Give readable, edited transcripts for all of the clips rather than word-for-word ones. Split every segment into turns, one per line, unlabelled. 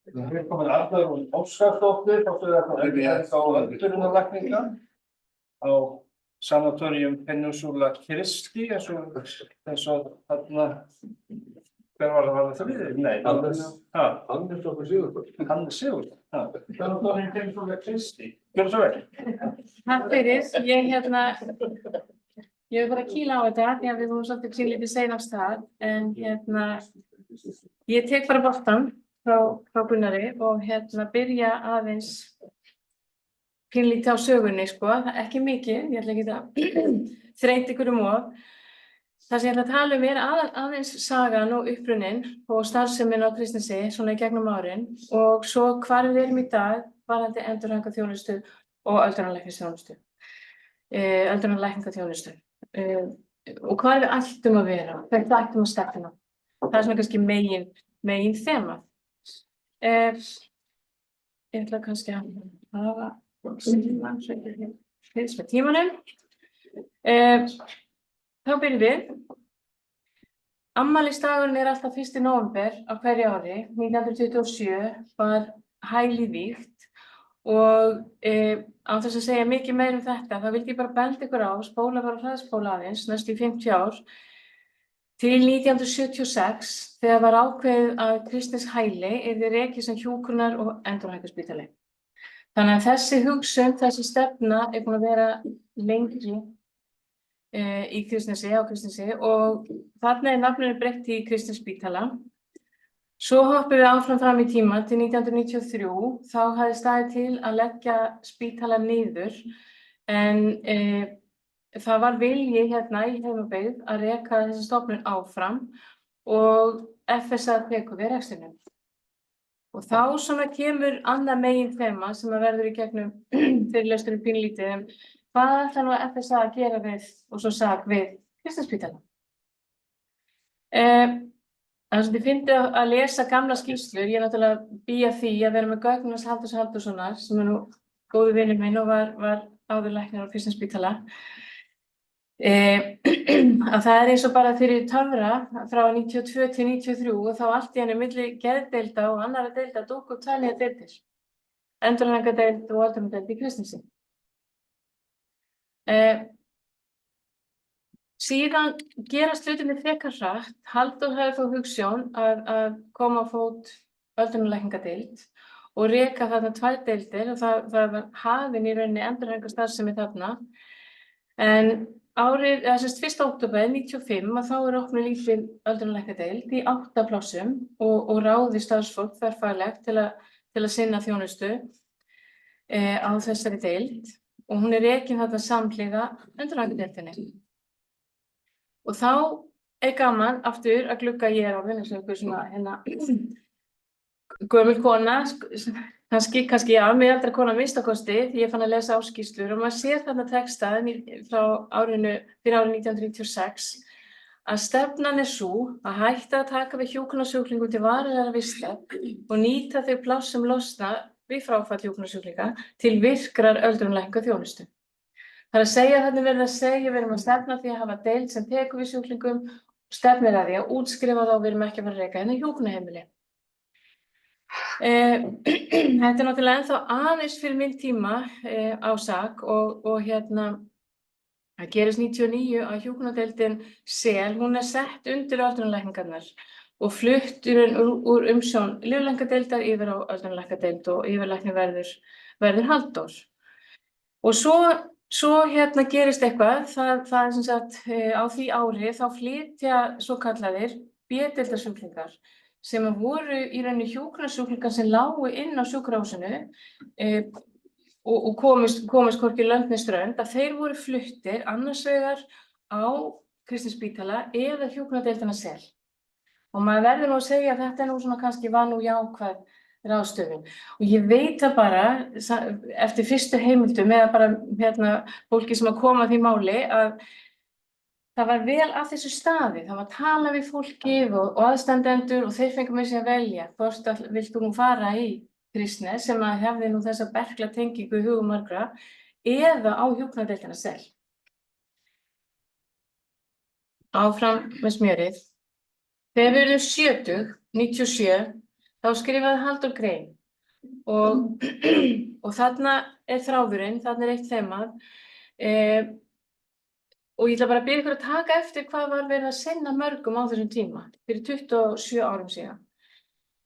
Hér komið Arnar og Óskarsdóttir, fórstuðarlæknir á öldrunarlækninga á Sanatorium Peninsula Christi, eins og þarna, hver var það við? Nei, Hannes Sigurðsson. Hannes Sigurðsson, Sanatorium Peninsula Christi. Gjörðu svo vel.
Takk fyrir, ég bara að kýla á þetta, því að við vorum svolítið lítið sein af stað, en ég tek bara boltann frá Gunnari og byrja aðeins pínlítið á sögunni, sko, ekki mikið, ég ætla ekki að þreyta ykkur of. Það sem ég ætla að tala um aðeins sagan og upprunnin og starfsemin á Kristnesi, svona í gegnum árin, og svo hvar við erum í dag, varðandi endurhæfingarþjónustu og öldrunarlækningaþjónustu. Og hvar við ættum að vera, hvert við ættum að stefna. Það er svona kannski megin þema. Ég ætla kannski að hafa fylgst með tímanum. Þá byrjum við. Afmælisdagurinn er alltaf 1. nóvember á hverju ári. 1927 var hælið vígt og án þess að segja mikið meira þetta, þá vildi ég bara benda ykkur á, spóla bara hraðspóla aðeins, næstu í 50 ár, til 1976, þegar var ákveðið að Kristnes hæli yrði rekið sem hjúkrunar- og endurhæfingarspítali. Þannig að þessi hugsun, þessi stefna er búin að vera lengi í Kristnesi, á Kristnesi, og þarna er nafninu breytt í Kristnesspítala. Svo hoppum við áfram fram í tíma til 1993, þá hafði staðið til að leggja spítala niður, en það var vilji hérna í heimabyggð að reka þessi stofnun áfram og FSA tekur við rekstrinum. Og þá svona kemur annað megin þema sem að verður í gegnum fyrirlesturinn pínlítið, hvað ætlar nú FSA að gera við og svo sak við Kristnesspítala? Það er svolítið fyndið að lesa gamla skýrslur, ég er náttúrulega bý að því að vera með gögn hans Halldórs Halldórssonar, sem er nú góður vinur minn og var áður læknir á Kristnesspítala. Að það er eins og bara fyrir töfra frá 92 til 93 og þá allt í henni milli geðdeilda og annarra deilda dúkku upp tvær nýjar deildir. Endurhæfingardeild og öldrunardeild í Kristnesi. Síðan gerast hlutirnir frekar hratt. Halldór hafði þá hugsjón að koma á fót öldrunarlækningadeild og reka þarna tvær deildir og það var hafin í rauninni endurhæfingarstarfsemi þarna. En árið, 1. október 1995, þá er opnuð lítil öldrunarlækningadeild í 8 plássum og ráði starfsfólk þverfaglegt til að sinna þjónustu á þessari deild og hún er rekin þarna samhliða endurhæfingardeildinni. Og þá er gaman aftur að glugga ég á eins og einhver svona gömul kona, kannski já, miðaldra kona minnstakosti, því ég fann að lesa áskýrslur og maður sér þarna texta frá árið 1996 að stefnan er sú að hætta að taka við hjúkrunarsjúklingum til varanlegrar vistar og nýta þau pláss sem losna við fráfall hjúkrunarsjúklinga til virkrar öldrunarlækningaþjónustu. Það er að segja að við erum að stefna því að hafa deild sem tekur við sjúklingum, stefnir að því að útskrifa þá, við erum ekki að fara að reka hérna hjúkrunarheimili. Þetta er náttúrulega ennþá aðeins fyrir minn tíma á sak og Það gerist 99 að hjúkrunardeildin Sel, hún sett undir öldrunarlækningarnar og flutt úr umsjón lyflækningadeildar yfir á öldrunarlæknadeild og yfirlæknir verður Halldór. Og svo gerist eitthvað, það sem sagt á því ári þá flytja svokallaðir B-deildarsjúklingar sem voru í rauninni hjúkrunarsjúklingar sem lágu inn á sjúkrahúsinu og komist hvorki lönd né strönd, að þeir voru fluttir annars vegar á Kristnesspítala eða hjúkrunardeildina Sel. Og maður verður nú að segja að þetta nú svona kannski var nú jákvæð ráðstöfun. Og ég veit það bara, eftir fyrstu heimildum eða bara fólki sem að koma að því máli, að það var vel að þessu staði. Það var að tala við fólkið og aðstandendur og þeir fengu með sig að velja hvort að vilt þú nú fara í Kristnes sem að hefði nú þessa berkla tengingu í hugum margra eða á hjúkrunardeildina Sel. Áfram með smjörið. Þegar við erum 70, 97, þá skrifaði Halldór grein og þarna þráðurinn, þarna eitt þemað og ég ætla bara að byrja ykkur að taka eftir hvað var verið að sinna mörgum á þessum tíma, fyrir 27 árum síðan.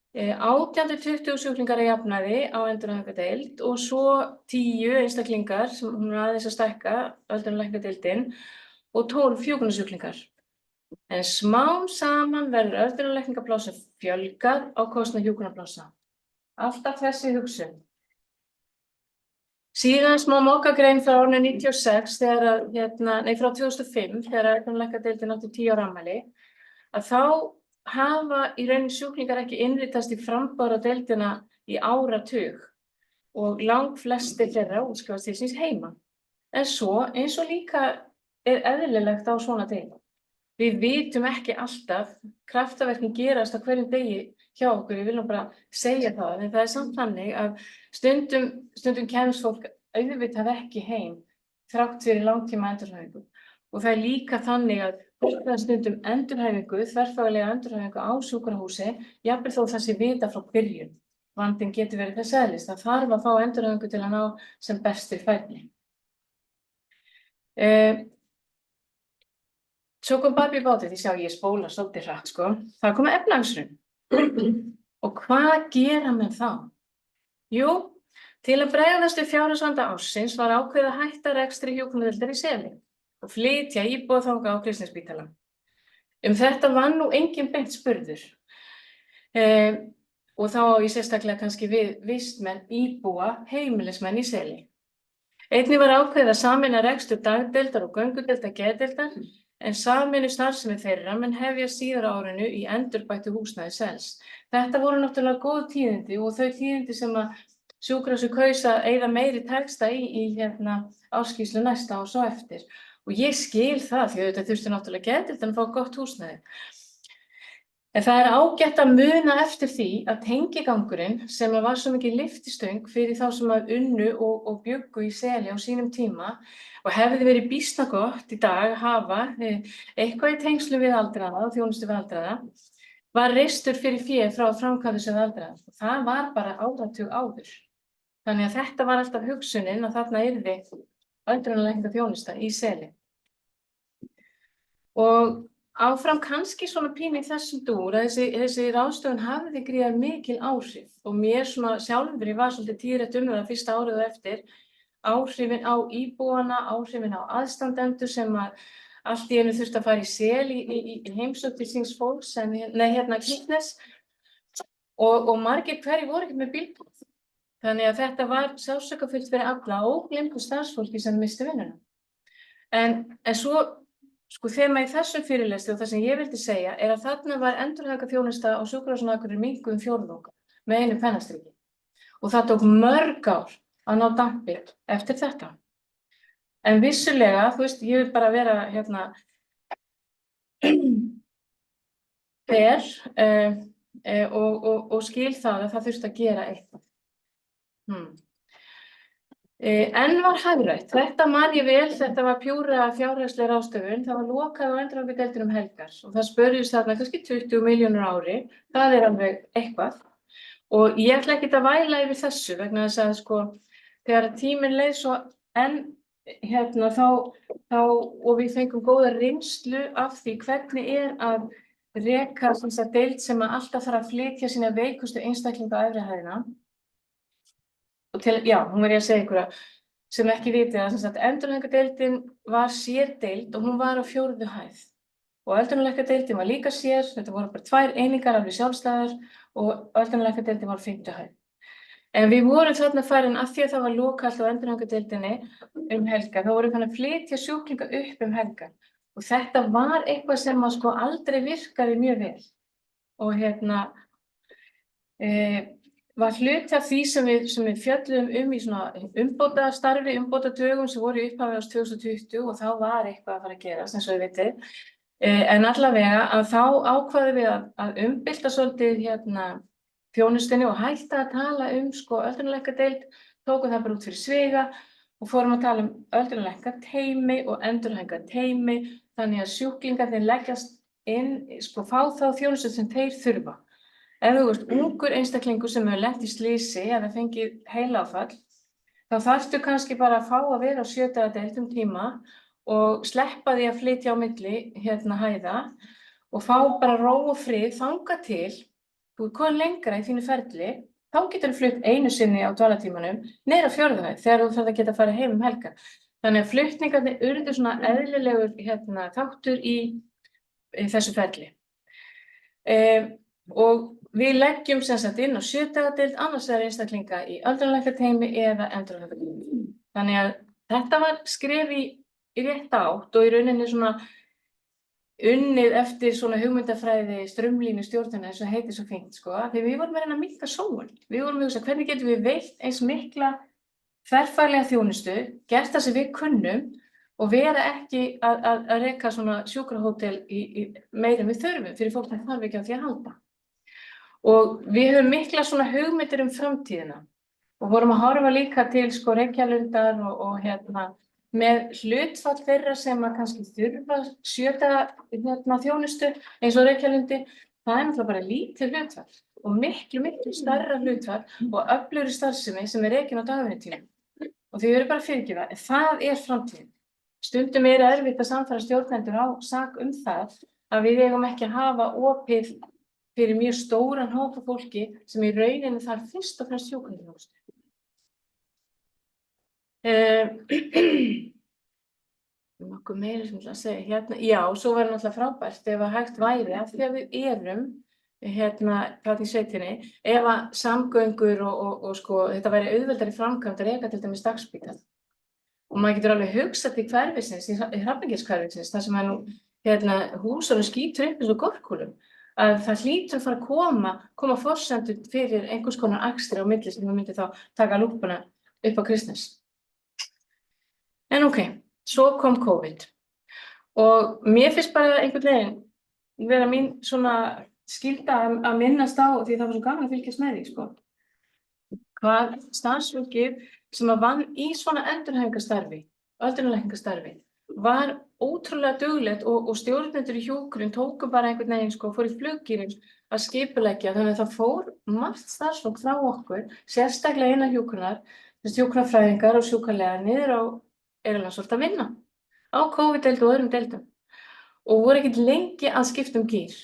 18-20 sjúklingar að jafnaði á endurhæfingadeild og svo 10 einstaklingar sem hún aðeins að stækka, öldrunarlæknadeildin, og 12 hjúkrunarsjúklingar. En smám saman verður öldrunarlækningaplássum fjölgað á kostnað hjúkrunarplássa. Alltaf þessi hugsun. Síðan smá mokagrein frá árinu 96, frá 2005, þegar öldrunarlæknadeildin átti 10 ára afmæli, að þá hafa í rauninni sjúklingar ekki innritast í framboð á deildina í áratug og langflestir þeirra útskrifast til síns heima. En svo, eins og líka eðlilegt á svona deild. Við vitum ekki alltaf, kraftaverkin gerast á hverjum degi hjá okkur, við viljum bara segja það, en það samt þannig að stundum kemst fólk auðvitað ekki heim þrátt fyrir langtíma endurhæfingu. Og það líka þannig að fólk það stundum endurhæfingu, þverfaglega endurhæfingu á sjúkrahúsi, jafnvel þó það sé vita frá byrjun. Vandinn getur verið þess eðlis, það þarf að fá endurhæfingu til að ná sem bestri færni. Svo kom babb í bátið, ég spóla svolítið hratt, sko. Það kom efnahagshrun. Og hvað gera menn þá? Jú, til að bregðast við fjárhagsvanda ársins var ákveðið að hætta rekstri hjúkrunardeildar í Seli og flytja íbúa þangað á Kristnesspítala. Þetta var nú enginn beint spurður. Og þá á ég sérstaklega kannski við vistmenn, íbúa, heimilismenn í Seli. Einnig var ákveðið að sameina rekstur dagdeildar og göngudeildar geðdeildar, en sameinu starfsemi þeirra mun hefja síðar á árinu í endurbættu húsnæði Sels. Þetta voru náttúrulega góð tíðindi og þau tíðindi sem að sjúkrahúsið kaus að eyða meiri texta í ársskýrslu næsta og svo eftir. Og ég skil það því auðvitað þurfti náttúrulega geðdeildin að fá gott húsnæði. En það ágætt að muna eftir því að tengigangurinn sem var svo mikið lyftistöng fyrir þá sem að unnu og bjuggu í Seli á sínum tíma og hefði verið býsna gott í dag að hafa eitthvað í tengslu við aldraða og þjónustu við aldraða, var reistur fyrir fé frá framkvæmdasjóði aldraða. Og það var bara áratug áður. Þannig að þetta var alltaf hugsunin að þarna yrði öldrunarlækningaþjónusta í Seli. Og áfram kannski svona pínu í þessum dúr að þessi ráðstöfun hafði gríðar mikil áhrif og mér svona sjálfur, ég var svolítið tíðrætt það fyrsta árið og eftir, áhrifin á íbúana, áhrifin á aðstandendur sem að allt í einu þurfti að fara í Sel í heimsókn til síns fólks, Kristnes og margir hverjir voru ekki með bílpróf. Þannig að þetta var sársaukafullt fyrir alla og gleymdu starfsfólki sem missti vinnuna. En svo þema í þessum fyrirlestri og það sem ég vildi segja að þarna var endurhæfingarþjónusta á sjúkrahúsinu á Akureyri minnkuð um fjórðung með einu pennastriki. Og það tók mörg ár að ná dampi eftir þetta. En vissulega, ég vil bara vera og skil það að það þurfti að gera eitthvað. En var hagrætt. Þetta man ég vel, þetta var pjúra fjárhagsleg ráðstöfun, það var lokað á endurhæfingardeildinni helgar og það spurðist þarna kannski 20 milljónir á ári, það alveg eitthvað. Og ég ætla ekki að væla yfir þessu vegna þess að þegar tíminn leið svo enn og við fengum góða reynslu af því hvernig að reka þessa deild sem að alltaf þarf að flytja sína veikustu einstaklinga á efri hæðina. Og hún var ég að segja ykkur sem ekki vitið að endurhæfingardeildin var sérdeild og hún var á 4. hæð. Og öldrunarlæknadeildin var líka sér, þetta voru bara 2 einingar alveg sjálfstæðar og öldrunarlæknadeildin var á 5. hæð. En við vorum þarna farin af því að það var lokalt á endurhæfingardeildinni helgar, þá vorum við að flytja sjúklinga upp helgar. Og þetta var eitthvað sem að sko aldrei virkaði mjög vel. Og var hluti af því sem við fjölluðum í svona umbótastarfi, umbótadögum sem voru í upphafi árs 2020 og þá var eitthvað að fara að gerast eins og við vitið. En allavega að þá ákváðum við að umbylta svolítið þjónustunni og hætta að tala sko öldrunarlæknadeild, tókum það bara út fyrir sviga og fórum að tala öldrunarlæknateymi og endurhæfingarteymi þannig að sjúklingarnir leggjast inn, sko fá þá þjónustu sem þeir þurfa. Ef þú veist ungur einstaklingur sem hefur lent í slysi eða fengið heilaáfall, þá þarftu kannski bara að fá að vera á 7 daga deild tíma og sleppa því að flytja á milli hæða og fá bara ró og frið þangað til þú ert komin lengra í þínu ferli, þá getur þú flutt einu sinni á dvalartímanum niður á 4. hæð þegar þú þarft að geta að fara heim helgar. Þannig að flutningarnir urðu svona eðlilegur þáttur í þessu ferli. Og við leggjum sem sagt inn á 7 daga deild, annars vegar einstaklinga í öldrunarlæknateymi eða endurhæfingarteymi. Þannig að þetta var skref í rétt átt og í rauninni svona unnið eftir svona hugmyndafræði straumlínu stjórnunar eins og heitir svo fínt sko, því við vorum að reyna að minnka sóun. Við vorum að hugsa hvernig getum við veitt eins mikla þverfaglega þjónustu, gert það sem við kunnum og vera ekki að reka svona sjúkrahótel í meira en við þurfum fyrir fólk sem þarf ekki á því að halda. Og við höfum mikla svona hugmyndir framtíðina og vorum að horfa líka til sko Reykjalundar og með hlutfall þeirra sem að kannski þurfa 7 daga þjónustu eins og Reykjalundi, það náttúrulega bara lítið hlutfall og miklu stærra hlutfall og öflugri starfsemi sem rekin á dagvinnutímum. Og þau eru bara fyrirgefa, en það framtíðin. Stundum erfitt að sannfæra stjórnendur á sak það að við eigum ekki að hafa opið fyrir mjög stóran hóp af fólki sem í rauninni þarf fyrst og fremst hjúkrunarþjónustu. Nokkuð meira sem ég ætla að segja já, svo var náttúrulega frábært ef að hægt væri af því að við erum hvað í sveitinni, ef að samgöngur og sko þetta væri auðveldari framkvæmd að reka til dæmis dagspítal og maður getur alveg hugsað til hverfisins, í Hrafnagilshverfisins, þar sem nú húsunum skýtur upp eins og golfkúlum, að það hlýtur að fara að koma forsendur fyrir einhvers konar akstri á milli sem myndi þá taka lúpuna upp á Kristnes. En svo kom COVID og mér finnst bara einhvern veginn vera mín svona skylda að minnast á því það var svo gaman að fylgjast með því sko. Hvað starfsfólkið sem að vann í svona endurhæfingarstarfi, öldrunarlækningastarfi, var ótrúlega duglegt og stjórnendur í hjúkrun tóku bara einhvern veginn sko, fór í fluggýrin að skipuleggja þannig að það fór margt starfsfólk frá okkur, sérstaklega innan hjúkrunar, hjúkrunarfræðingar og sjúkraliðar niður á Eyrarlandsholt að vinna á COVID-deild og öðrum deildum og voru ekkert lengi að skipta gír.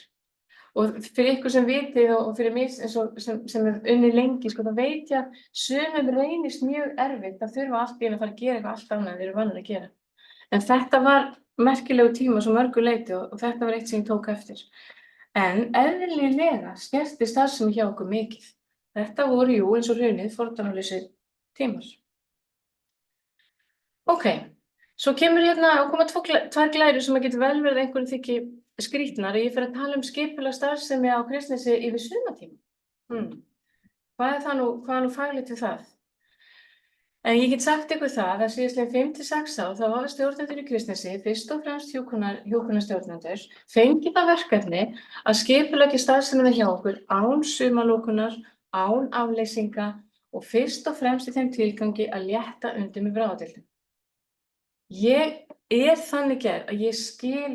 Og fyrir ykkur sem vitið og fyrir mig sem unnið lengi, sko, þá veit ég að sumum reynist mjög erfitt að þurfa allt í einu að fara að gera eitthvað allt annað en þeir eru vanir að gera. En þetta var merkilegu tíma svo mörgu leyti og þetta var eitt sem ég tók eftir. En eðlilega skerti starfsemi hjá okkur mikið. Þetta voru eins og hrunið fordómalausir tímar. Svo kemur og koma 2 glærur sem að getur vel verið einhverjum þykir skrýtnar. Ég fer að tala skipulag starfsemi á Kristnesi yfir sumartíma. Hvað það nú faglegt við það? En ég get sagt ykkur það að síðastliðin 5 til 6 ár þá var stjórnendur í Kristnesi, fyrst og fremst hjúkrunarstjórnendur, fengið það verkefni að skipuleggja starfsemina hjá okkur án sumarlokunar, án afleysinga og fyrst og fremst í þeim tilgangi að létta undir með bráðadeildum. Ég þannig gerð að ég skil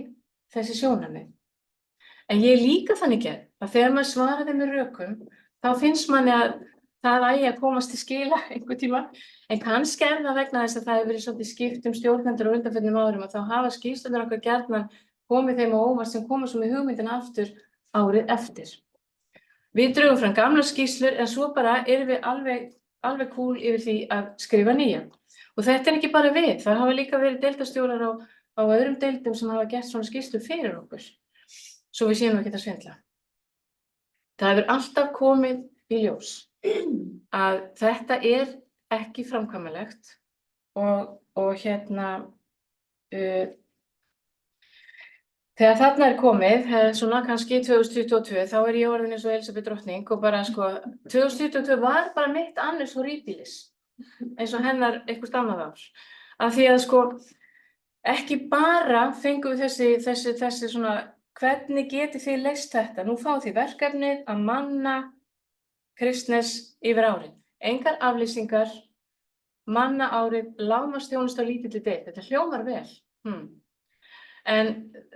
þessi sjónarmið. En ég líka þannig gerð að þegar maður svaraði með rökum, þá finnst manni að það ægi að komast til skila einhvern tíma, en kannski það vegna þess að það hefur verið svolítið skipt stjórnendur á undanförnum árum og þá hafa skýrslurnar okkar gjarnan komið þeim á óvart sem koma svo með hugmyndina aftur árið eftir. Við drögum fram gamlar skýrslur en svo bara erum við alveg cool yfir því að skrifa nýja. Og þetta ekki bara við, það hafa líka verið deildarstjórar á öðrum deildum sem hafa gert svona skýrslur fyrir okkur, svo við séum ekki að svindla. Það hefur alltaf komið í ljós að þetta ekki framkvæmanlegt og þegar þarna komið, svona kannski 2022, þá ég orðin eins og Elísabet drottning og bara 2022 var bara mitt annars horribilis, eins og hennar eitthvað annað ár. Af því að ekki bara fengum við þessi svona, hvernig getið þið leyst þetta? Nú fáið þið verkefnið að manna Kristnes yfir árið. Engar aflýsingar, manna árið, lágmarksþjónusta á lítilli deild. Þetta hljómar vel. En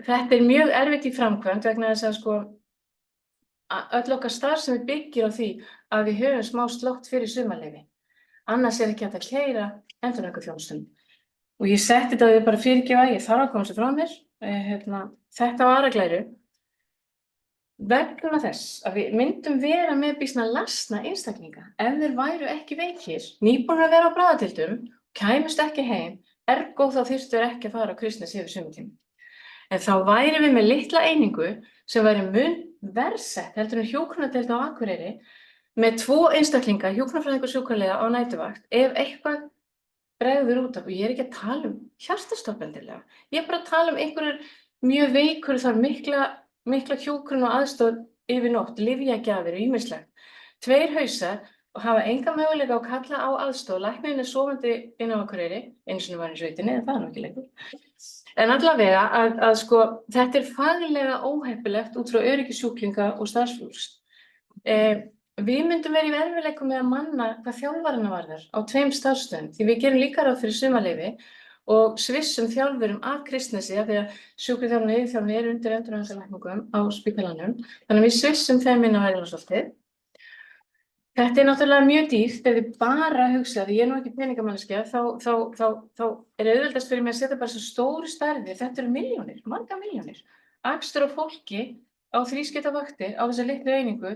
þetta mjög erfitt í framkvæmd vegna þess að öll okkar starfsemi byggir á því að við höfum smá slótt fyrir sumarleyfi. Annars ekki hægt að keyra endurhæfingarþjónustuna. Og ég setti þetta að ég bara fyrirgefa, ég þarf að koma sér frá mér. Þetta var Araglæru. Vegna þess að við myndum vera með býsna lasna einstaklinga. Ef þeir væru ekki veikir, nýbúnir að vera á bráðadeildum, kæmust ekki heim, ergo þá þyrftu þeir ekki að fara á Kristnes yfir sumartíma. En þá værum við með litla einingu sem væri mun verðsett heldur en hjúkrunardeild á Akureyri með 2 einstaklinga, hjúkrunarfræðingur sjúkraliða á næturvakt, ef eitthvað bregður út af, og ég ekki að tala hjartastopp endilega, ég bara að tala einhverjur mjög veikur þar mikla hjúkrun og aðstoð yfir nótt, lyfjagjafir og ýmislegt. 2 hausar og hafa enga möguleika að kalla á aðstoð, læknirinn sofandi inn á Akureyri, einu sinni var í sveitinni, en það nú ekki lengur. En allavega að þetta faglega óheppilegt út frá öryggi sjúklinga og starfsfólks. Við myndum vera í erfiðleikum með að manna hvað þjálfarana varðar á 2 starfsstöðum, því við gerum líka ráð fyrir sumarleyfi og svissum þjálfurum af Kristnesi, af því að sjúkraþjálfun og yfirþjálfun undir endurhæfingarlækningum á spítalanum, þannig að við svissum þeim inn á Verðlagsholtið. Þetta náttúrulega mjög dýrt, ef þið bara hugsað, ég nú ekki peningamanneskja, þá auðveldast fyrir mig að setja bara svo stóru stærðir, þetta eru milljónir, marga milljónir. Akstur á fólki á 3 skiptavaktir á þessa litlu einingu,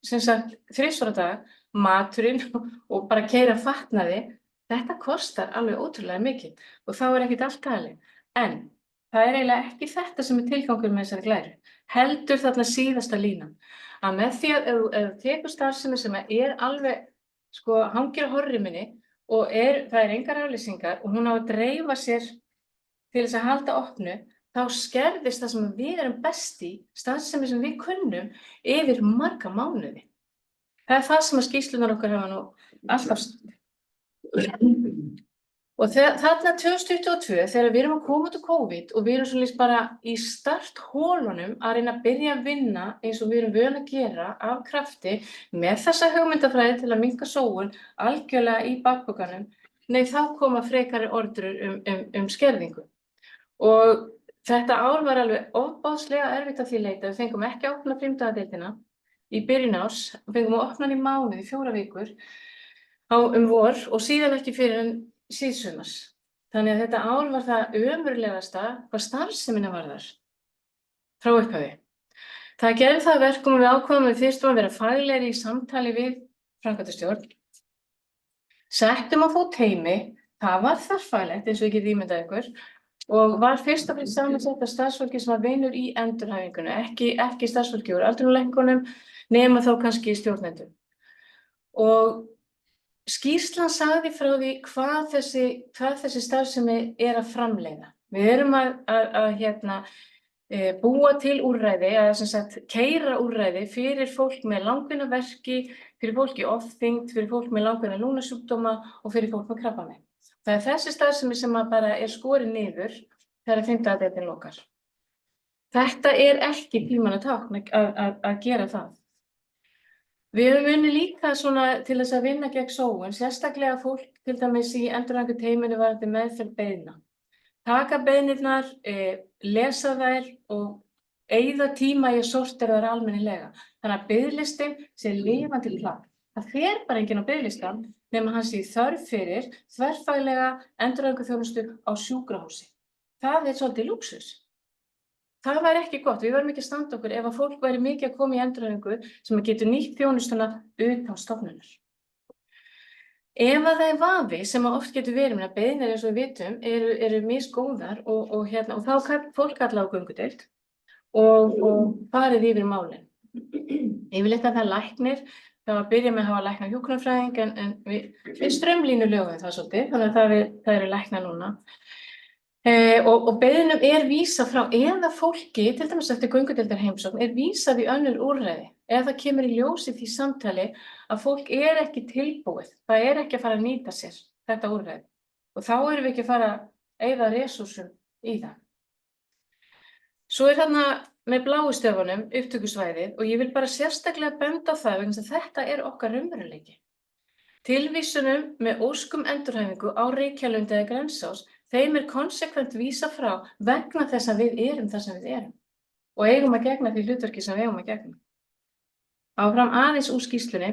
sem sagt 3 á dag, maturinn og bara keyra fatnaði, þetta kostar alveg ótrúlega mikið og þá ekkert allt talið. En það eiginlega ekki þetta sem tilgangur með þessari glæru, heldur þarna síðasta línan. Að með því að ef þú tekur starfsemi sem alveg, hangir á horriminni og það engar aflýsingar og hún á að dreifa sér til þess að halda opnu, þá skerðist það sem við erum best í, starfsemi sem við kunnum, yfir marga mánuði. Það það sem að skýrslunar okkar hafa nú alltaf Og þarna 2022, þegar við erum að koma út úr COVID og við erum svolítið bara í starthólunum að reyna að byrja að vinna eins og við erum vön að gera af krafti með þessa hugmyndafræði til að minnka sóun algjörlega í bakpokanum, nei þá koma frekari orдрur skerðingu. Og þetta ár var alveg ofboðslega erfitt að því leyti. Við fengum ekki að opna 5-daga-deildina í byrjun árs, við fengum að opna hann í mánuði, 4 vikur vor og síðan ekki fyrir en síðsumars. Þannig að þetta ár var það ömurlegasta hvað starfsemina varðar frá upphafi. Það gerði það að verkum og við ákváðum að fyrst að vera faglegri í samtali við framkvæmdastjórn. Settum að fót teymi, það var þarfælegt eins og ég get ímyndað ykkur og var fyrst og fremst samansett af starfsfólki sem var vinur í endurhæfingunni, ekki starfsfólki úr öldrunarlækningum nema þá kannski stjórnendum. Og skýrslan sagði frá því hvað þessi starfsemi að framleiða. Við erum að búa til úrræði, sem sagt keyra úrræði fyrir fólk með langvinna verki, fyrir fólk í ofþyngd, fyrir fólk með langvinna lungnasjúkdóma og fyrir fólk með krabbamein. Það þessi starfsemi sem bara skorin niður þegar 5-daga-deildin lokar. Þetta ekki tímanna tákn að gera það. Við höfum unnið líka til þess að vinna gegn sóun, sérstaklega fólk til dæmis í endurhæfingarteyminu varðandi meðferð beiðna. Taka beiðnirnar, lesa þær og eyða tíma í að sortera þær almennilega. Þannig að biðlistinn sé lifandi plagg. Það fer bara enginn á biðlistan nema hann sé í þörf fyrir þverfaglega endurhæfingarþjónustu á sjúkrahúsi. Það er svolítið lúxus. Það væri ekki gott. Við verðum ekki að standa okkur ef að fólk væri mikið að koma í endurhæfingu sem getur nýtt þjónustuna utan stofnunar. Ef að það er vafi sem að oft getur verið, beiðnir eins og við vitum eru misgóðar og þá fólk kalla á göngudeild og farið yfir málin. Yfirleitt að það er læknir. Það var að byrja með að hafa lækna hjúkrunarfræðing en við straumlínulögum það svolítið, þannig að það eru lækna núna. Og beiðnum er vísað frá, eða fólki, til dæmis eftir göngudeildarheimsókn, vísað í önnur úrræði. Eða það kemur í ljós í því samtali að fólk ekki tilbúið, það ekki að fara að nýta sér þetta úrræði. Og þá erum við ekki að fara að eyða resursum í það. Svo þarna með bláu stöfunum upptökusvæðið og ég vil bara sérstaklega benda á það vegna þess að þetta okkar raunveruleiki. Tilvísunum með óskum endurhæfingu á Reykjalundi eða Grensás, þeim konsekvent vísað frá vegna þess að við erum það sem við erum og eigum að gegna því hlutverki sem við eigum að gegna. Áfram aðeins úr skýrslunni.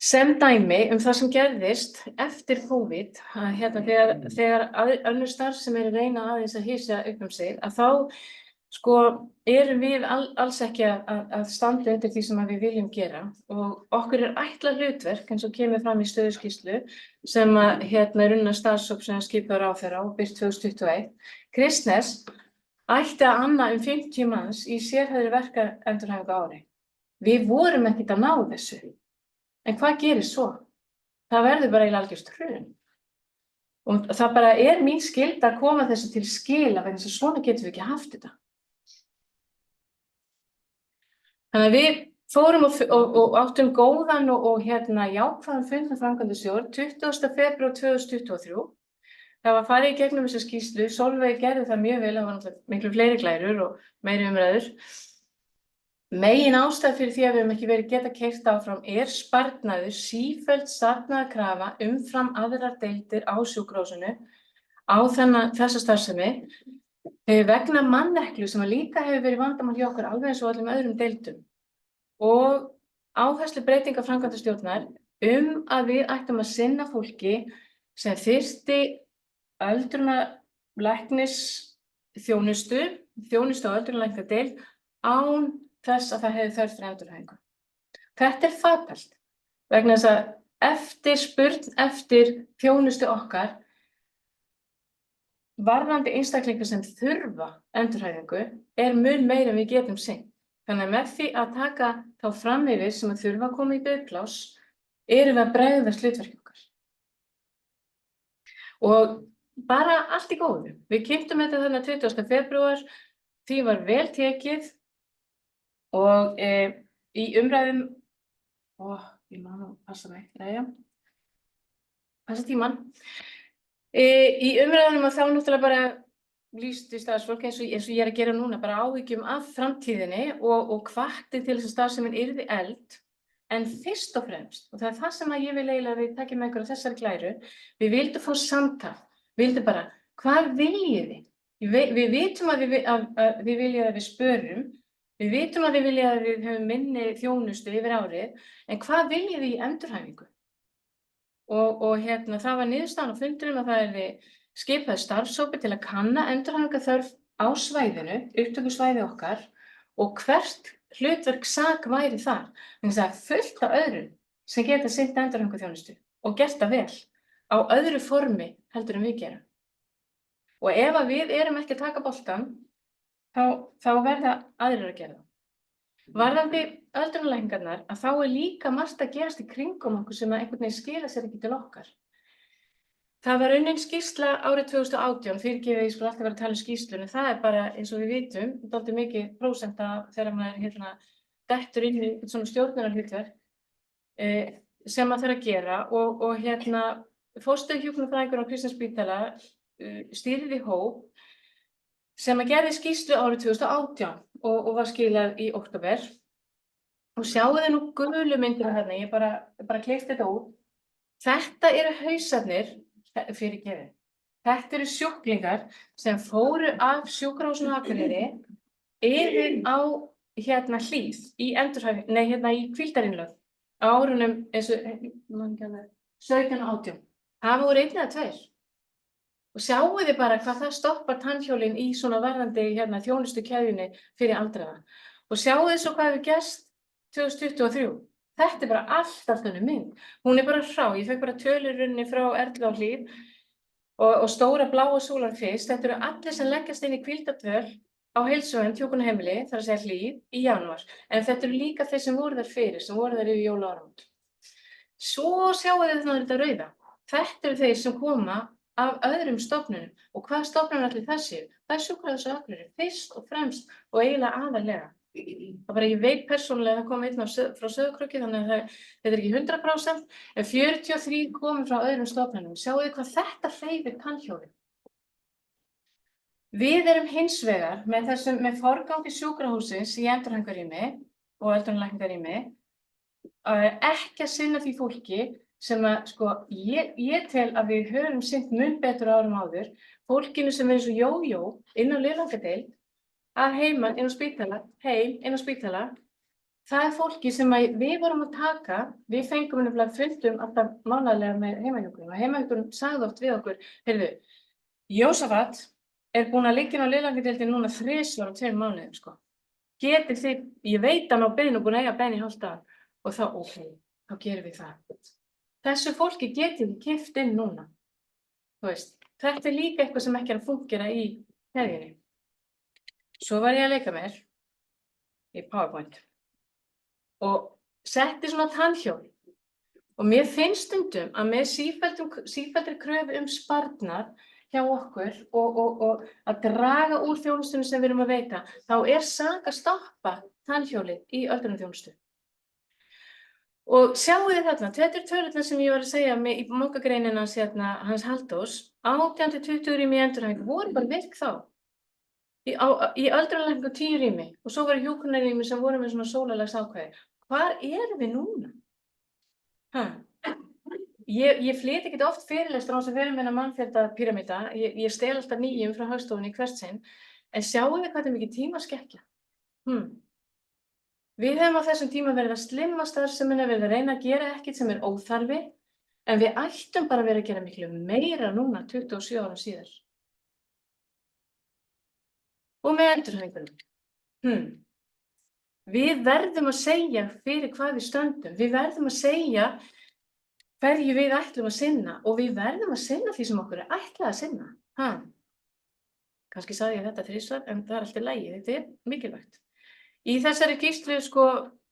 Sem dæmi það sem gerðist eftir COVID, þegar önnur starf sem reyna aðeins að hysja upp sig, að þá erum við alls ekki að standa undir því sem við viljum gera og okkur ætlað hlutverk eins og kemur fram í stöðuskýrslu sem unna starfshóp sem skipaður ráðherra og birt 2021. Kristnes ætti að anna 50 manns í sérhæfðri verkaendurhæfingu á ári. Við vorum ekkert að ná þessu. En hvað gerist svo? Það verður bara eiginlega algjört hrun. Og það bara mín skylda að koma þessu til skila vegna þess að svona getum við ekki haft þetta. Þannig að við fórum og áttum góðan og jákvæðan fund með framkvæmdastjóra 20. febrúar 2023. Það var farið í gegnum þessa skýrslu, Sólveig gerði það mjög vel, það var náttúrulega miklu fleiri glærur og meiri umræður. Megin ástæða fyrir því að við höfum ekki verið geta keyrt áfram sparnaður, sífelld safnaða krafa umfram aðrar deildir á sjúkrahúsinu á þessa starfsemi vegna manneklu sem líka hefur verið vandamál hjá okkur alveg eins og öllum öðrum deildum og áherslu breytinga framkvæmdastjórnar að við ættum að sinna fólki sem þyrfti öldrunarlæknis þjónustu á öldrunarlæknadeild án þess að það hefði þörf fyrir endurhæfingu. Þetta fatalt vegna þess að eftirspurn eftir þjónustu okkar varðandi einstaklingar sem þurfa endurhæfingu mun meira en við getum sinnt. Þannig að með því að taka þá fram yfir sem að þurfa að koma í biðpláss erum við að bregðast hlutverki okkar. Og bara allt í góðu. Við kynntum þetta þarna 20. febrúar, því var vel tekið og í umræðum, ég má nú passa mig, passa tímann. Í umræðunum að þá náttúrulega bara lýsti starfsfólk eins og ég að gera núna, bara áhyggjum af framtíðinni og hvatti til þess að starfsemin yrði efld, en fyrst og fremst, og það það sem að ég vil eiginlega að við takjum með ykkur á þessari glæru, við vildum fá samtal, vildum bara, hvað viljið þið? Við vitum að þið viljið að við spörum, við vitum að þið viljið að við höfum minni þjónustu yfir árið, en hvað viljið þið í endurhæfingu? Og það var niðurstaðan á fundinum að það skipaði starfshópi til að kanna endurhæfingarþörf á svæðinu, upptökusvæði okkar, og hvert hlutverk sak væri þar. Þannig að það fullt af öðrum sem geta sinnt endurhæfingarþjónustu og gert það vel á öðru formi heldur en við gerum. Og ef að við erum ekki að taka boltann, þá verða aðrir að gera það. Varðandi öldrunarlækningarnar, að þá líka margt að gerast í kringum okkur sem að einhvern veginn skila sér ekki til okkar. Það var unnin skýrsla árið 2018, fyrirgefið ég alltaf vera að tala skýrslunni, það bara eins og við vitum, dálítið mikið prósenta þegar maður dettur inn í svona stjórnunarhlutverk sem maður þarf að gera og forstöðuhjúkrunarfræðingur á Kristnesspítala stýrði hóp sem að gerði skýrslu árið 2018 og var skilað í október. Og sjáu þið nú gulu myndir þarna, ég bara klippt þetta út. Þetta eru hausarnir, fyrirgefið. Þetta eru sjúklingar sem fóru af sjúkrahúsinu á Akureyri yfir á Hlíð í í hvíldarinnlögn árunum eins og 17 og 18. Það voru 1 eða 2. Og sjáu þið bara hvað það stoppar tannhjólin í svona varðandi þjónustukeðjunni fyrir aldraða. Og sjáu þið svo hvað hefur gerst 2023. Þetta bara allt önnur mynd. Hún bara hrá. Ég fekk bara tölurunni frá Erlu á Hlíð og stóra bláa súlan fyrst. Þetta eru allir sem leggjast inn í hvíldardvöl á heilsuvernd hjúkrunarheimili, þar að segja Hlíð, í janúar. En þetta eru líka þeir sem voru þar fyrir, sem voru þar yfir jól og áramót. Svo sjáu þið þetta rauða. Þetta eru þeir sem koma af öðrum stofnunum. Og hvaða stofnun allir það séu? Það Sjúkrahúsið á Akureyri, fyrst og fremst og eiginlega aðallega. Það bara, ég veit persónulega að það kom einn frá Sauðárkróki, þannig að þetta ekki 100%, en 43 komu frá öðrum stofnunum. Sjáu þið hvað þetta hreyfir tannhjólin. Við erum hins vegar með forgangi sjúkrahússins í endurhæfingarrými og öldrunarlækningarrými ekki að sinna því fólki sem ég tel að við höfum sinnt mun betur árum áður, fólkinu sem eins og jójó inn á lyfjangadeild, að heiman inn á spítala, heim inn á spítala. Það fólki sem við vorum að taka, við fengum nefnilega fundum alltaf mánaðarlega með heimahjúkrun og heimahjúkrun sagði oft við okkur, heyrðu, Jósafat búin að liggja inn á lyfjangadeildin núna 3 á 2 mánuðum, sko. Getið þið, ég veit hann á beiðinu og búin að eiga beiðni í hálft dag og þá, þá gerum við það. Þessu fólki getið þið keypt inn núna. Þú veist, þetta líka eitthvað sem ekki að fúnkera í keðjunni. Svo var ég að leika mér í PowerPoint og setti svona tannhjól og mér finnst stundum að með sífelldri kröfu sparnað hjá okkur og að draga úr þjónustunni sem við erum að veita, þá sak að stoppa tannhjólið í öldrunarþjónustu. Og sjáu þið þarna, þetta tölurnar sem ég var að segja í mokagreinina hans Halldórs, 18-20 rými í endurhæfingu voru bara virk þá. Í öldrunarlækningu 10 rými og svo voru hjúkrunarrými sem voru með svona sólarlagsákvæði. Hvar erum við núna? Ég flyt ekkert oft fyrirlestur á þess að vera með mannfjölda píramída. Ég stel alltaf nýjum frá Hagstofunni í hvert sinn. En sjáu þið hvað þetta mikið tímaskekkja? Við höfum á þessum tíma verið að slimma starfsemina, verið að reyna að gera ekkert sem óþarfi, en við ættum bara að vera að gera miklu meira núna 27 árum síðar. Og með endurhæfingunum. Við verðum að segja fyrir hvað við stöndum. Við verðum að segja hverju við ætlum að sinna og við verðum að sinna því sem okkur ætlað að sinna. Kannski sagði ég þetta 3 svar, en það alltaf í lagi. Þetta mikilvægt. Í þessari skýrslu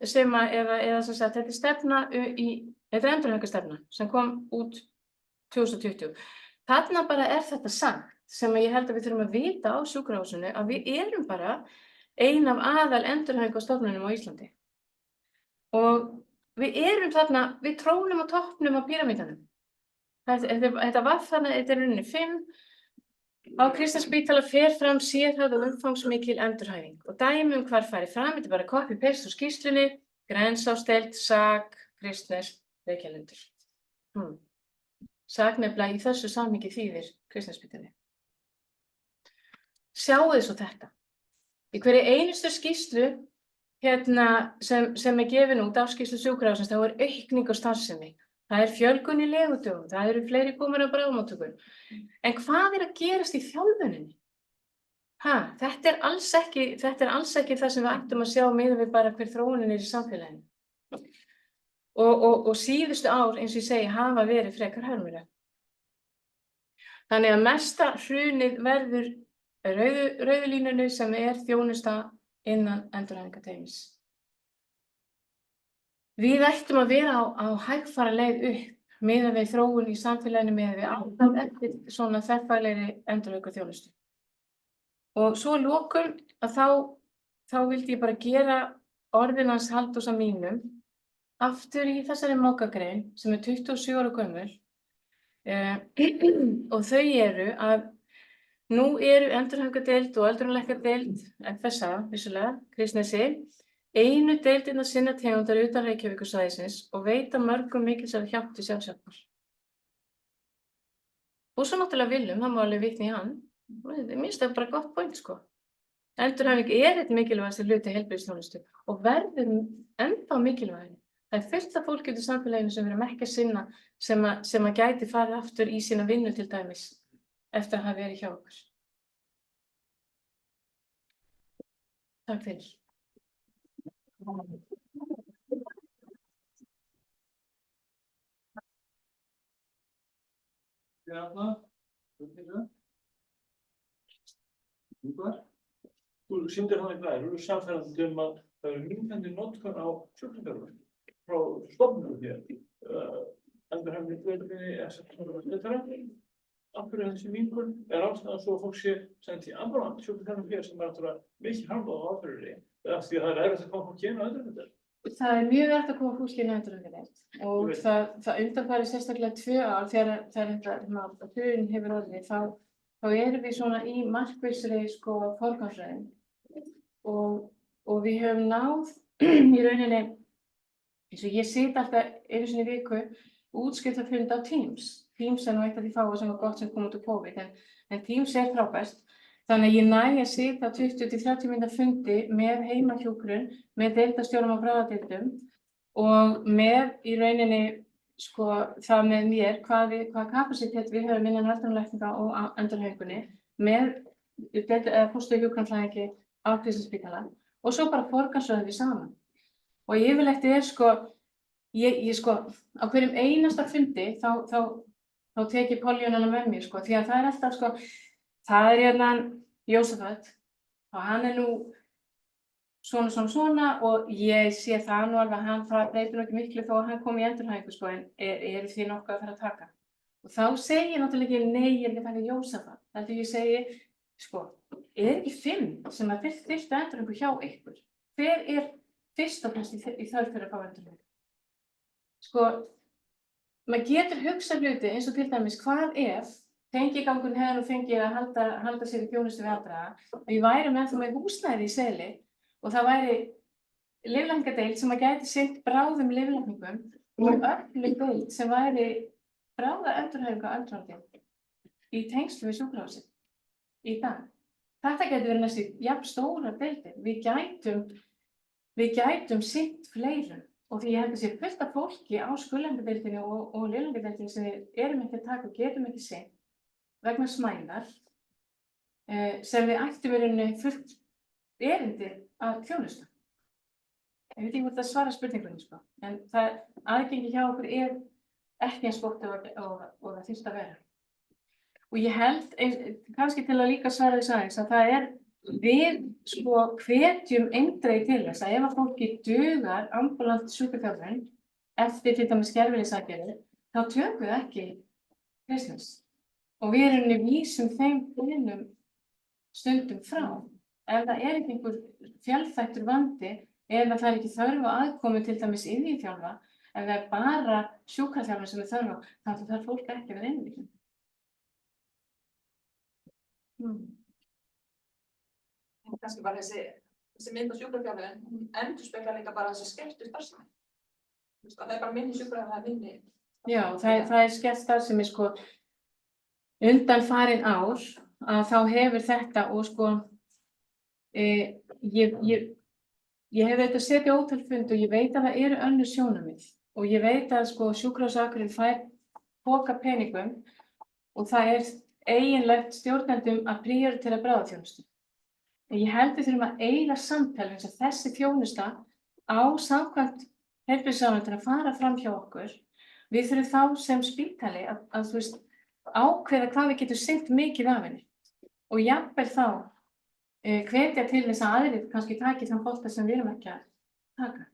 sem þetta stefna þetta endurhæfingarstefna sem kom út 2020. Þarna bara þetta sagt sem ég held að við þurfum að vita á sjúkrahúsinu að við erum bara ein af aðal endurhæfingarstofnunum á Íslandi. Og við erum þarna, við trónum á toppnum á píramídanum. Þetta var þarna, þetta rauninni 5. Á Kristnesspítala fer fram sérhæfð og umfangsmikil endurhæfing og dæmi hvar fari fram, þetta bara copy-paste úr skýrslunni, Grensásdeild, SAG, Kristnes, Reykjalundur. SAG nefnilega í þessu samhengi þýðir Kristnesspítali. Sjáu þið svo þetta. Í hverju einustu skýrslu sem gefin út á skýrslu sjúkrahússins, þá aukning á starfsemi. Það fjölgun í legudögum, það eru fleiri komin á bráðamóttöku. En hvað að gerast í þjálfuninni? Þetta alls ekki það sem við ættum að sjá miðað við bara hver þróunin í samfélaginu. Og síðustu ár, eins og ég segi, hafa verið frekar hörmuleg. Þannig að mesta hrunið verður rauðu línunni sem þjónusta innan endurhæfingarteymis. Við ættum að vera á hægfara leið upp miðað við þróun í samfélaginu miðað við alltaf eftir svona þverfaglegri endurhæfingarþjónustu. Og svo að lokum að þá vildi ég bara gera orðin hans Halldórs að mínum aftur í þessari mokagrein sem 27 ára gömul og þau að nú eru endurhæfingardeild og öldrunarlæknadeild FSA, vissulega, Kristnesi, einu deildin að sinna tegundar utan Reykjavíkursvæðisins og veita mörgum mikilsverða hjálp til sjálfshjálpar. Og svo náttúrulega Willum, það má alveg vitna í hann. Mér finnst það bara gott point, sko. Endurhæfing einn mikilvægasti hluti heilbrigðisþjónustu og verður ennþá mikilvægari Það fullt af fólki út í samfélaginu sem við erum ekki að sinna sem að gæti farið aftur í sína vinnu til dæmis eftir að hafa verið hjá okkur. Takk fyrir.
Þú sýndir hann í gær, þú samfærandi að það minnkandi notkun á sjúklingaþjálfun frá stofnunum hér. Endurhæfingardeildinni, etc. Af hverju þessi minnkun ástæðan svo að fólk sé sendt í ambulante sjúklingaþjálfun hér sem náttúrulega mikið harmað á áfyrirri, af því að það erfitt að koma fólki inn á endurhæfingardeildina.
Það mjög erfitt að koma fólki inn á endurhæfingardeildina og það undanfarið sérstaklega 2 ár þegar þetta hrun hefur orðið, þá erum við svona í markvissri forgangsröðun og við höfum náð í rauninni, eins og ég sit alltaf einu sinni í viku útskriftarfund á Teams. Teams nú eitt af því fáa sem var gott sem kom út úr COVID, en Teams frábært. Þannig að ég næ að sitja á 20-30 mínútna fundi með heimahjúkrun, með deildarstjórum á bráðadeildum og með í rauninni það með mér hvað kapasitet við höfum innan öldrunarlækninga og endurhæfingunni með fósturhjúkrunarfræðingi á Kristnesspítala og svo bara forgangsröðum við saman. Og yfirleitt ég á hverjum einasta fundi þá tek ég Polljónana með mér því að það er alltaf það er hérna Jósafat og hann er nú svona og ég sé það nú alveg að hann breytir nú ekki miklu þó að hann kom í endurhæfingu en eru þið nokkuð að fara að taka? Og þá segi ég náttúrulega ekki nei, ég er ekki að fara í Jósafat. Þetta ég segi, er ekki 5 sem að þyrftu endurhæfingu hjá ykkur? Hver er fyrst og fremst í þörf fyrir að fá endurhæfingu? Maður getur hugsað hluti eins og til dæmis hvað ef tengigangurinn hefði nú fengið að halda sér í þjónustu við aldraða og við værum ennþá með húsnæði í Seli og það væri lyflækningadeild sem að gæti sinnt bráðum lyflækningum og öflug deild sem væri bráða endurhæfingu á öldrunardeild í tengslu við sjúkrahúsið í dag. Þetta gæti verið næstu jafn stórar deildir. Við gætum sinnt fleirum og því ég held að sé fullt af fólki á skurðlækningadeildinni og lyflækningadeildinni sem við erum ekki að taka og getum ekki sinnt vegna smæðar sem við ættum í rauninni fullt erindi að þjónusta. Ég veit ekki hvort það svara spurningunni, en það aðgengi hjá okkur ekki eins gott og það þyrfti að vera. Og ég held, kannski til að líka svara þess aðeins, að það við hvetjum eindregið til þess að ef að fólki dugar ambulant sjúkraþjálfun eftir til dæmis skelfilegsaðgerðir, þá tökum við ekki business. Og við erum vísum þeim beinum stundum frá. Ef það ekki einhver fjölþættur vandi, ef það ekki þörf á aðkomu til dæmis iðjuþjálfa, ef það bara sjúkraþjálfun sem þörf á, þá þarf fólk ekki að vera inni.
Kannski bara þessi mynd á sjúkraþjálfun, hún endurspeglar líka bara þessi skertu starfsemi. Það er bara minni sjúkraþjálfun, það er minni.
Já, það er skert starfsemi undanfarin ár að þá hefur þetta og ég hef auðvitað setið ótal fund og ég veit að það eru önnur sjónarmið og ég veit að Sjúkrahúsið á Akureyri fær poka peningum og það er eiginlegt stjórnendum að prioritera bráðaþjónustu. Ég held við þurfum að eiga samtal eins og þessi þjónusta á samkvæmt heilbrigðisráðuneytinu að fara fram hjá okkur. Við þurfum þá sem spítali að ákveða hvað við getum sinnt mikið af henni og jafnvel þá hvetja til þess að aðrir kannski taki þann bolta sem við erum ekki að taka.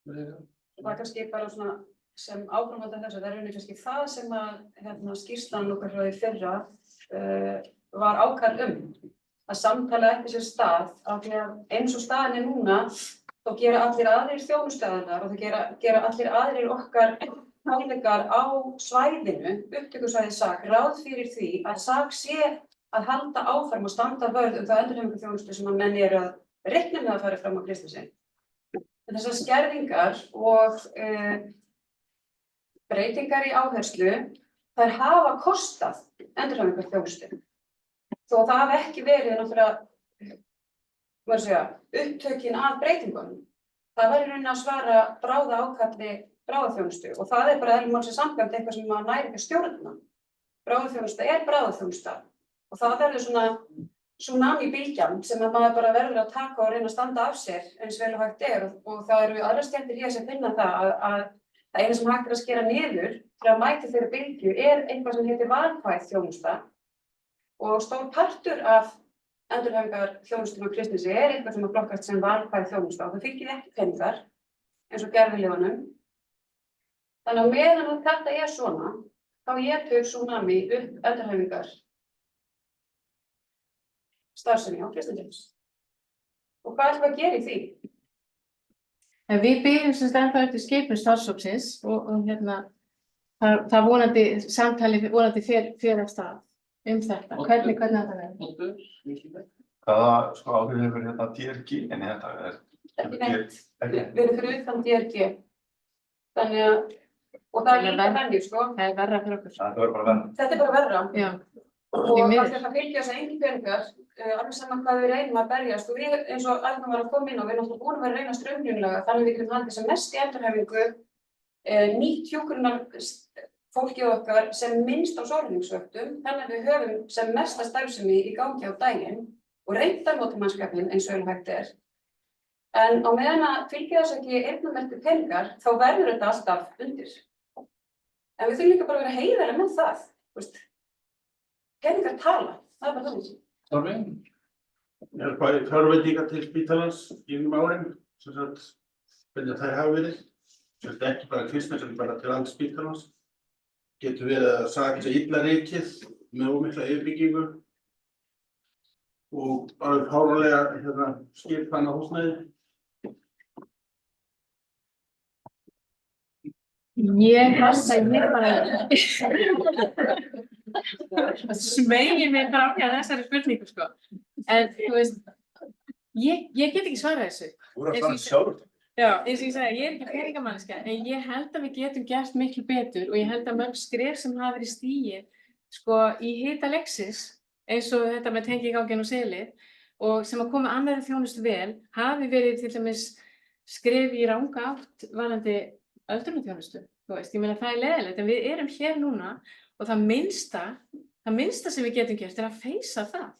Það er kannski bara svona sem áframhald af þessu, það er rauninni kannski það sem að skýrslan okkar frá því fyrra var ákall að samtala ekki sér stað af því að eins og staðan er núna þá gera allir aðrir þjónustöðarnar og það gera allir aðrir okkar kollegar á svæðinu, upptökusvæði SAK, ráð fyrir því að SAK sé að halda áfram og standa vörð það endurhæfingarþjónustu sem að menn eru að reikna með að fara fram á Kristnessin. Þessar skerðingar og breytingar í áherslu, þær hafa kostað endurhæfingarþjónustu. Þó það hafi ekki verið náttúrulega upptökin af breytingunum. Það var í rauninni að svara bráðaákalli bráðaþjónustu og það er bara eðli málsins samkvæmt eitthvað sem maður næri ekki að stjórna. Bráðaþjónusta er bráðaþjónusta og það verður svona tsunami-bylgjan sem að maður bara verður að taka og reyna að standa af sér eins vel og hægt er og það eru aðrar stéttir hér sem finna það að það eina sem hægt er að skera niður til að mæta þeirri bylgju er eitthvað sem heitir valkvæð þjónusta og stór partur af endurhæfingarþjónustum á Kristnesi er eitthvað sem flokkast sem valkvæð þjónusta og það fylgir ekki peningar eins og gervilyfunum. Þannig að meðan að þetta er svona, þá étur tsunami upp endurhæfingar starfsemi á Kristnesi. Og hvað ætlum við að gera í því?
En við byrjum sem ennþá eftir skipun starfshópsins og það vonandi samtali vonandi fer af stað þetta. Hvernig þetta verður?
Hvaða áhrif hefur hérna DRG? En þetta
Ekki neitt. Við erum fyrir utan DRG. Þannig að, og það er líka venju, sko.
Það er verra fyrir okkur.
verður bara verra.
Þetta er bara verra.
Já.
Og það fylgja þess að engin peningar, alveg saman hvað við reynum að berjast og við eins og Arnar var að koma inn og við erum náttúrulega búin að vera að reyna straumlínlega þannig að við getum haldið sem mest í endurhæfingu nýtt hjúkrunarfólkið okkar sem minnst á sólarhringsvöktum þannig að við höfum sem mesta starfsemi í gangi á daginn og reyndar mótumannskapinn eins og hægt er. En á meðan að fylgja þess ekki eyrnamerktir peningar þá verður þetta alltaf undir. En við þurfum líka bara að vera heiðarlega með það, veist. Peningar tala, það er bara þannig.
Þorvin?
Hvað er fjárveitingar til spítalans í árin, sem sagt, hvernig þær hafa verið, sem sagt ekki bara Kristnesi, sem bara til alls spítalans. Getur verið að sakna illa reikið með ómikla yfirbyggingu og alveg fáránlega skipan á húsnæði.
Ég held að ég bara smegi mig fram hjá þessari spurningu, sko. En, þú veist, ég get ekki svarað þessu.
Þú voru að svara sjálfur.
Já, eins og ég segi, ég er ekki peningamanneskja, en ég held að við getum gert miklu betur og ég held að mörg skref sem hafa verið stigið, sko, í hita leiksins, eins og þetta með tengiganginn og selið, og sem að koma annarri þjónustu vel, hafi verið til dæmis skref í ranga átt varðandi öldrunarþjónustu, þú veist, ég meina það er leiðilegt, en við erum hér núna og það minnsta sem við getum gert er að feysa það,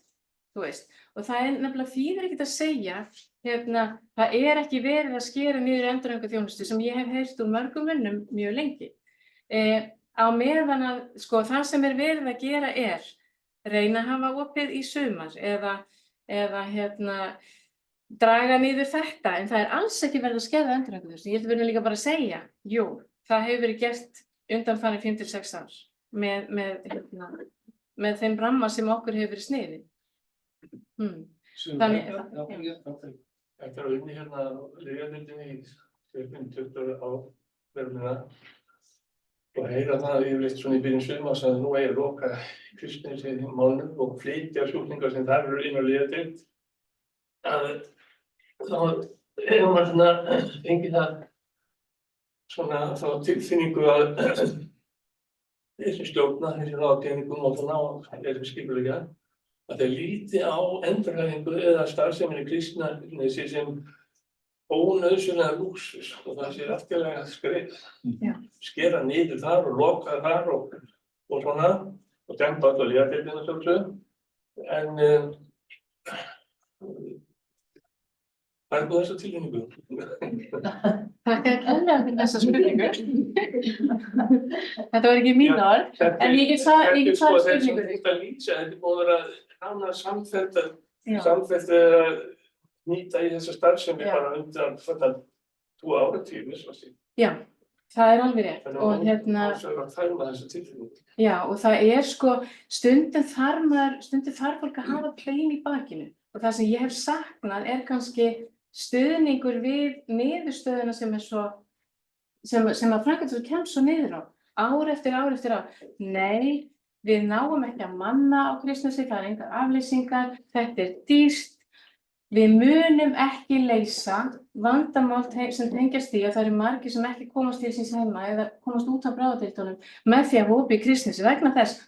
þú veist, og það er nefnilega þýðir ekkert að segja, það er ekki verið að skera niður endurhæfingarþjónustu sem ég hef heyrt úr mörgum mönnum mjög lengi. Á meðan að, sko, það sem er verið að gera er reyna að hafa opið í sumar eða draga niður þetta, en það er alls ekki verið að skerða endurhæfingarþjónustu. Ég vil líka bara segja, jú, það hefur verið gert undanfarin 5-6 ár með þeim ramma sem okkur hefur verið sniðið.
Eftir að vinna hérna lyfjadeildinni í 20 ár verðumina og heyra það yfirleitt svona í byrjun sumars að nú eigi að loka Kristnesi í málnum og flytja sjúklingar sem þar eru inn á lyfjadeild þá hefur maður svona fengið það svona þá tilfinningu að þessi stjórna, þessi ráðgefningum og svona og þessi skipulega að þeir líti á endurhæfingu eða starfseminni Kristnesi sem ónauðsynlega lúxus og það sé algjörlega skera niður þar og loka þar og svona og dempa alla lyfjadeildina sjálfsögðu en það er búið þessa tilfinningu.
Takk kærlega fyrir þessa spurningu. Þetta var ekki mín orð, en ég get svarað spurningu.
Þetta lýsa, þetta er búið að vera annað samfellt að nýta í þessa starfsemi bara undan þetta 2 áratugum, svo að segja.
Já, það er alveg rétt. Og
að þæma þessa tilfinningu.
Já, og það er sko, stundum þarf fólk að hafa plein í bakinu. Og það sem ég hef saknað er kannski stuðningur við niðurstöðuna sem að framkvæmdastjórn kemst svo niður á. Ár eftir ár. Nei, við náum ekki að manna á Kristnesi, það er engar aflýsingar, þetta er dýrt. Við munum ekki leysa vandamál sem tengjast því að það eru margir sem ekki komast til síns heima eða komast út af bráðadeildunum með því að opið í Kristnesi vegna þess,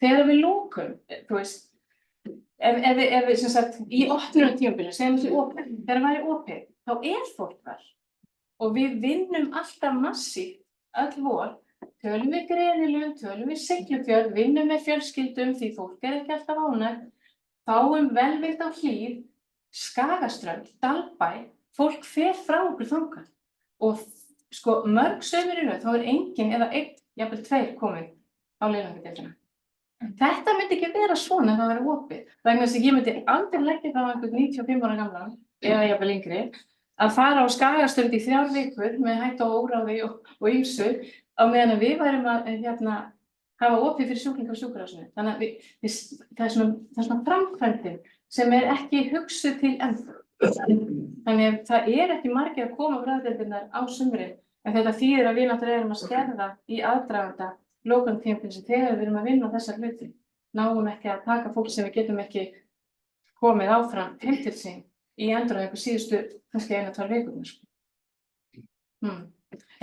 þegar við lókum, þú veist, ef við sem sagt í opnunartímabilinu, segjum þessi opið, þegar það væri opið, þá fólk þar og við vinnum alltaf massíft öll vor, tölum við Grenilund, tölum við Siglufjörð, vinnum með fjölskyldum því fólk ekki alltaf ánægt, fáum velvild á Hlíð, Skagaströnd, Dalbæ, fólk fer frá okkur þangað og sko mörg sumur í röð, þá enginn eða einn, jafnvel 2 komin á leiðangardeildina. Þetta myndi ekki vera svona ef það væri opið. Vegna þess að ég myndi aldrei leggja það á einhvern 95 ára gamlan, eða jafnvel yngri, að fara á Skagaströnd í 3 vikur með hættu á óráði og ýmsu á meðan að við værum að hafa opið fyrir sjúklinga á sjúkrahúsinu. Þannig að það er svona framkvæmdin sem ekki hugsuð til enda. Þannig að það ekki margir að koma á bráðadeildirnar á sumrin, en þetta þýðir að við náttúrulega erum að skerða í aðdraganda lokunartímabilsins þegar við erum að vinna þessa hluti. Náum ekki að taka fólk sem við getum ekki komið áfram heim til sín í endurhæfingu síðustu kannski 1-2 vikurnar.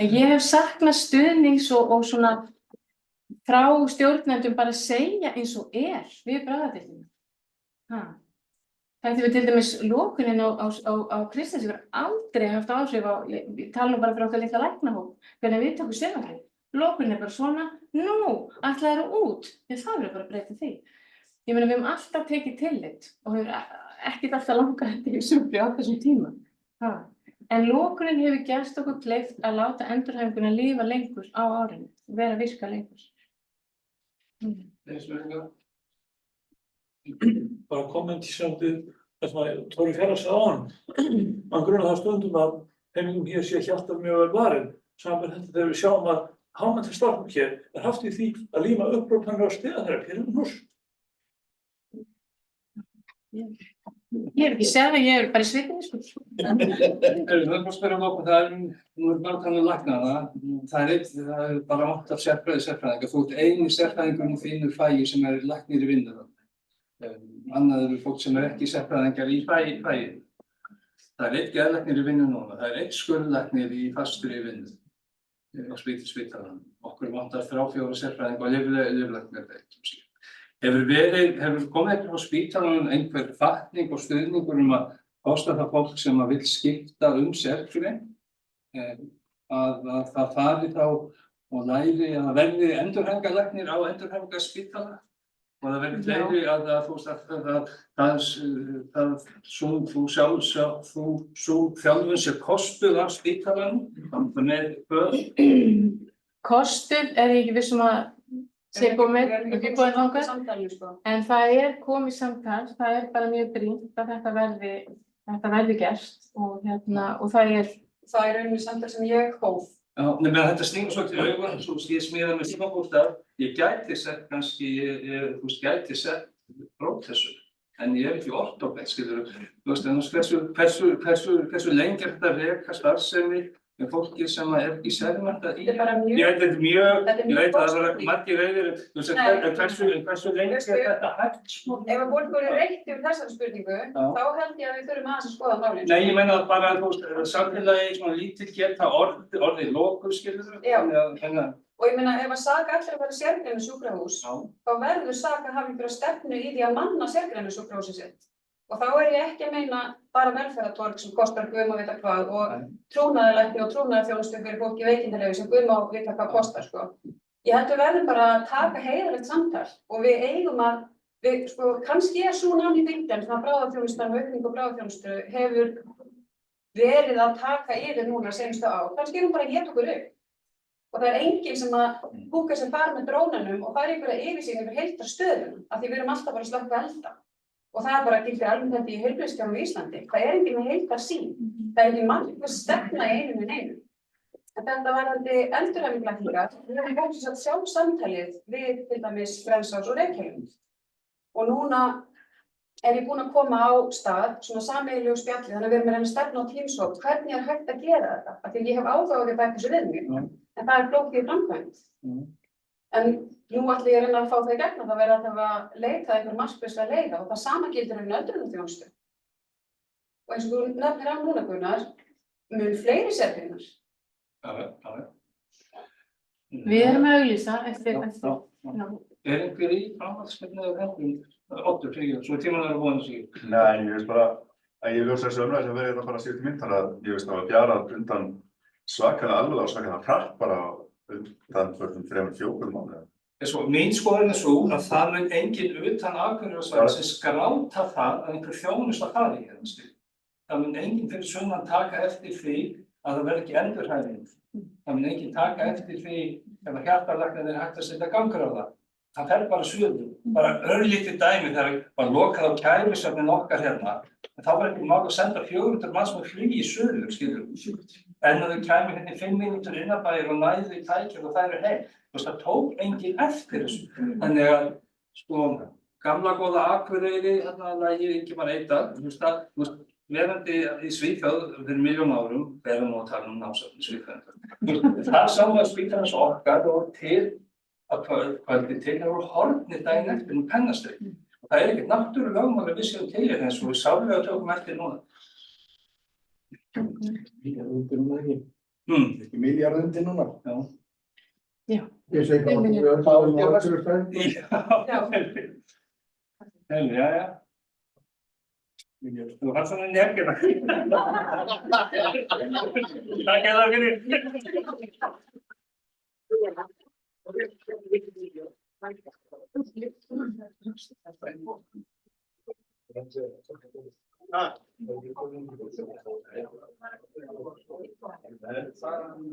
En ég hef saknað stuðnings og svona frá stjórnendum bara að segja eins og við bráðadeildina. Þetta við til dæmis lokunin á Kristnes hefur aldrei haft áhrif á, ég tala nú bara fyrir okkar litla læknahóp, hvernig við tökum sérfræði. Lokunin bara svona, ætlaðu út, þá bara að breyta því. Ég meina við höfum alltaf tekið tillit og hefur ekkert alltaf langað þetta í sumri á þessum tíma. En lokunin hefur gert okkur kleift að láta endurhæfinguna lifa lengur á árinu, vera að virka lengur.
Bara kommenti svolítið það sem Tóri Fjarðar sagði á hann. Man grunar það stundum að peningum hér sé ekki alltaf mjög vel varinn. Saman þetta þegar við sjáum að hámennta starfsfólk hér haft í því að líma upprópanir á stigaþerapi hér hús.
Ég hef ekki séð það, ég bara í sveitinni sko.
Það er bara að spyrja okkur, nú bara að tala læknana, það er bara vant af sérfræðinga. Þú ert eini sérfræðingur í þínu fagi sem læknir í vinnu. Annað eru fólk sem ekki sérfræðingar í fagi. Það einn geðlæknir í vinnu núna, það einn skurðlæknir í fastri vinnu á spítalanum. Okkur vantar 3-4 sérfræðinga og lyflæknir. Hefur komið ekki á spítalanum einhver hvatning og stuðningur að kosta það fólk sem vill skipta sérgrein, að það fari þá og læri að verði endurhæfingarlæknir á endurhæfingarspítala? Og það verður fleiri að sú þjálfun sé kostuð af spítalanum, með börn?
Kostuð ég ekki vissum að sé komið, ekki komið þangað, en það komið samtal, það bara mjög brýnt að þetta verði gert og það
rauninni samtal sem ég hóf.
Já, nefnir þetta snýr svo til augun, svo ég smíða með símabústaf, ég gæti sett kannski, gæti sett prótesur, en ég ekki ortoped, skilur hversu lengi þetta reka starfsemi með fólki sem ekki sérmættað í. Ég veit að það var margir reyðir, en hversu lengi þetta hægt?
Ef að fólk voru reitt yfir þessari spurningu, þá held ég að við þurfum aðeins að skoða málin.
Nei, ég meina bara að samfélagi svona lítið geta orðið lokur, skilur
Og ég meina, ef að SAKA ætlar að vera sérgreinu sjúkrahús, þá verður SAKA að hafa einhverja stefnu í því að manna sérgreinu sjúkrahúsið sitt. Og þá ég ekki að meina bara velferðartorg sem kostar guð má vita hvað og trúnaðarlækni og trúnaðarþjónustu fyrir fólk í veikindalegu sem guð má vita hvað kostar, sko. Ég held við verðum bara að taka heiðarlegt samtal og við eigum að, kannski sú námi bygden sem að bráðaþjónustan og aukning og bráðaþjónustu hefur verið að taka yfir núna seinustu ár. Kannski hún bara að geta okkur upp. Og það enginn sem að búka sem fara með drónunum og fara einhverja yfirsýn yfir heildarstöðuna, af því við erum alltaf bara að slökkva elda. Og það bara gildir alveg þetta í heilbrigðiskerfinu í Íslandi. Það enginn með heildarsýn. Það enginn markviss stefna í einu með neinu. En þetta varðandi endurhæfingarlækningar, við höfum búið að sjá samtalið við til dæmis Grensás og Reykjavík. Og núna ég búin að koma á stað, svona sameiginlegu spjalli, þannig að við erum að reyna að stefna á tímsótt. Hvernig hægt að gera þetta? Af því ég hef áhuga á því að bæta þessu við mig. En það flókið í framkvæmd. En nú ætla ég að reyna að fá það í gegn og það verður að leita einhver markvissra leiða og það sama gildir öldrunarþjónustu. Og eins og þú nefnir á núna, Gunnar, mun fleiri sérgreinar.
Já.
Við erum að auglýsa eftir.
Einhver í framhaldsskepnaðu hefðum? Oddur, fyrir svo tíman að vona sig.
Nei, ég veist bara að ég ljósa þessu umræði sem verið þetta bara síðustu mynd, þannig að ég veist að bjarað undan svakalega alveg og svakalega hratt bara undan fyrir 3-4 mánuðum.
Svo, mín skoðun svo að það mun enginn utan Akureyrarssvæðisins skráta það að einhver þjónusta fari hérna, skilur. Það mun enginn fyrir sunnan taka eftir því að það verði ekki endurhæfing. Það mun enginn taka eftir því ef að hjartalæknarnir er hægt að setja gangur á það. Það fer bara suður. Bara örlítið dæmi þegar var lokað á kælisöfnin okkar hérna. En þá var ekki mál að senda 400 manns með flugi í suður, skilur. En að þau kæmi hérna í 5 mínútur innanbæir og næðu í tækið og það eru heim. Það tók enginn eftir þessu. Þannig að, sko, gamla góða Akureyri, þarna lagið Ingimar Eydal, verandi í Svíþjóð fyrir 1.000.000 árum, verðum nú að tala námsöfn í Svíþjóð. Það saman spítalans okkar og til að kvöldi til það voru horfnir daginn eftir pennastrik. Og það ekkert náttúrulega lögmál að við séum til hérna eins og við sálega tökum eftir núna.
Ekki milljarð undir núna.
Já.
Já.
Ég segi hvað við öll árum á Akureyrarssvæðinu.
Já. Þú har svona nefnir Takk það fyrir.